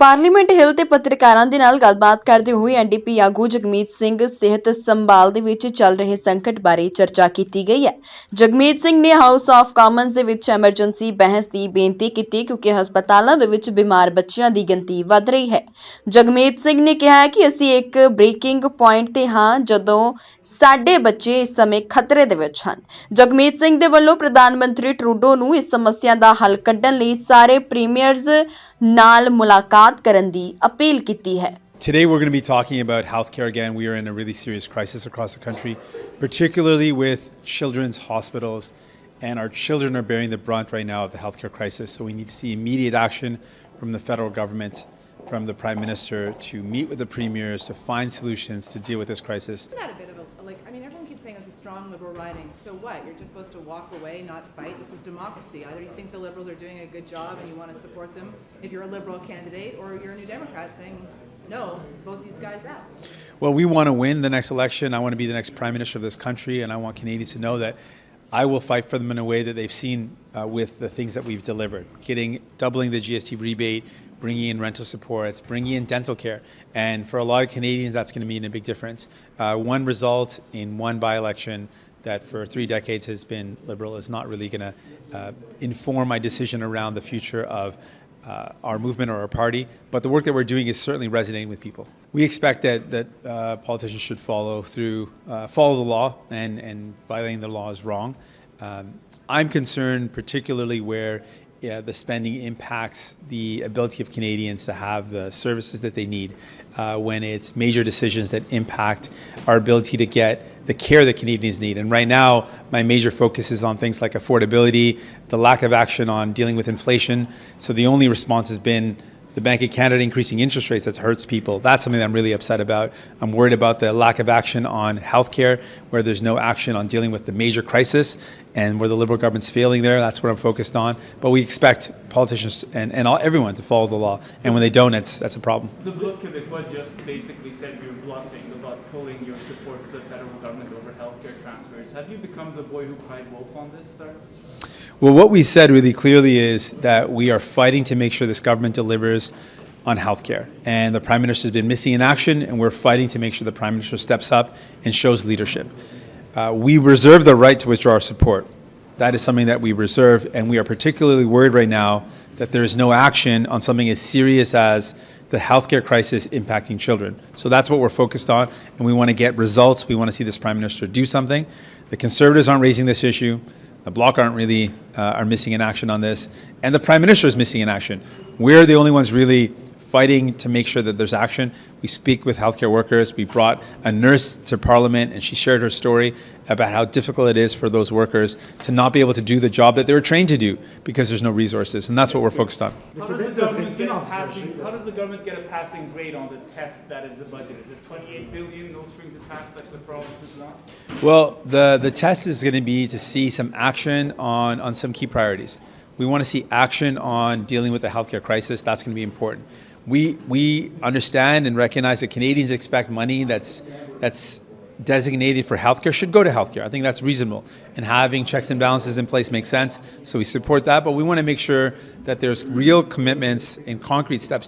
Parliament ਹਿੱਲ ਤੇ ਪੱਤਰਕਾਰਾਂ ਦੇ ਨਾਲ ਗੱਲਬਾਤ ਕਰਦੇ ਹੋਏ ਐਨਡੀਪੀ ਆਗੂ ਜਗਮੀਤ ਸਿੰਘ ਸਿਹਤ ਸੰਭਾਲ ਦੇ ਵਿੱਚ ਚੱਲ ਰਹੇ ਸੰਕਟ ਬਾਰੇ ਚਰਚਾ ਕੀਤੀ ਗਈ ਹੈ। ਜਗਮੀਤ ਸਿੰਘ ਨੇ ਹਾਊਸ ਆਫ ਕਾਮਨਸ ਦੇ ਵਿੱਚ ਐਮਰਜੈਂਸੀ ਬਹਿਸ ਦੀ ਬੇਨਤੀ ਕੀਤੀ ਕਿਉਂਕਿ ਹਸਪਤਾਲਾਂ ਦੇ ਵਿੱਚ ਬਿਮਾਰ ਬੱਚਿਆਂ ਦੀ ਗਿਣਤੀ ਵਧ ਰਹੀ ਹੈ। ਜਗਮੀਤ ਸਿੰਘ ਨੇ ਕਿਹਾ ਕਿ ਅਸੀਂ ਇੱਕ ਬ੍ਰੇਕਿੰਗ ਪੁਆਇੰਟ ਤੇ ਹਾਂ ਜਦੋਂ ਸਾਡੇ ਬੱਚੇ ਇਸ ਸਮੇਂ ਖਤਰੇ ਦੇ ਵਿੱਚ ਹਨ। ਜਗਮੀਤ ਸਿੰਘ ਦੇ ਵੱਲੋਂ ਪ੍ਰਧਾਨ ਮੰਤਰੀ ਟਰੂਡੋ ਨੂੰ ਇਸ ਸਮੱਸਿਆ ਦਾ ਹੱਲ ਕੱਢਣ ਲਈ ਸਾਰੇ ਪ੍ਰੀਮੀਅਰਜ਼ ਨਾਲ ਮੁਲਾਕਾਤ ਕਰਨ ਦੀ ਅਪੀਲ ਕੀਤੀ ਹੈ। Today we're going to be talking about healthcare again. We are in a really serious crisis across the country, particularly with children's hospitals, and our children are bearing the brunt right now of the healthcare crisis. So we need to see immediate action from the federal government, from the Prime Minister, to meet with the premiers to find solutions to deal with this crisis. Isn't that a bit of a, everyone keeps saying it's a strong Liberal riding. So what? You're just supposed to walk away, not fight? This is democracy. Either you think the Liberals are doing a good job and you want to support them if you're a Liberal candidate, or you're a New Democrat saying, no, vote these guys out. Well, we want to win the next election. I want to be the next Prime Minister of this country, and I want Canadians to know that I will fight for them in a way that they've seen with the things that we've delivered. Doubling the GST rebate, bringing in rental supports, bringing in dental care. And for a lot of Canadians, that's going to mean a big difference. One result in one by-election that for 3 decades has been Liberal is not really going to inform my decision around the future of our movement or our party. But the work that we're doing is certainly resonating with people. We expect that politicians should follow the law, and violating the law is wrong. I'm concerned particularly where the spending impacts the ability of Canadians to have the services that they need, when it's major decisions that impact our ability to get the care that Canadians need. And right now, my major focus is on things like affordability, the lack of action on dealing with inflation. So the only response has been the Bank of Canada increasing interest rates. That hurts people. That's something that I'm really upset about. I'm worried about the lack of action on healthcare, where there's no action on dealing with the major crisis, and where the Liberal government's failing there. That's what I'm focused on. But we expect politicians and everyone to follow the law. And when they don't, that's a problem. The Bloc Québécois just basically said you're bluffing about pulling your support to the federal government over healthcare transfers. Have you become the boy who cried wolf on this, sir? Well, what we said really clearly is that we are fighting to make sure this government delivers on healthcare. And the Prime Minister has been missing in action, and we're fighting to make sure the Prime Minister steps up and shows leadership. We reserve the right to withdraw our support. That is something that we reserve, and we are particularly worried right now that there is no action on something as serious as the healthcare crisis impacting children. So that's what we're focused on, and we want to get results. We want to see this Prime Minister do something. The Conservatives aren't raising this issue. The Bloc are missing in action on this, and the Prime Minister is missing in action. We're the only ones really fighting to make sure that there's action. We speak with healthcare workers. We brought a nurse to Parliament, and she shared her story about how difficult it is for those workers to not be able to do the job that they were trained to do because there's no resources, and that's what we're focused on. How does the government get a passing grade on the test that is the budget? Is it 28 billion, no strings attached, like the province is not? Well, the test is going to be to see some action on some key priorities. We want to see action on dealing with the healthcare crisis. That's going to be important. We understand and recognize that Canadians expect money that's designated for healthcare should go to healthcare. I think that's reasonable. And having checks and balances in place makes sense. So we support that. But we want to make sure that there's real commitments and concrete steps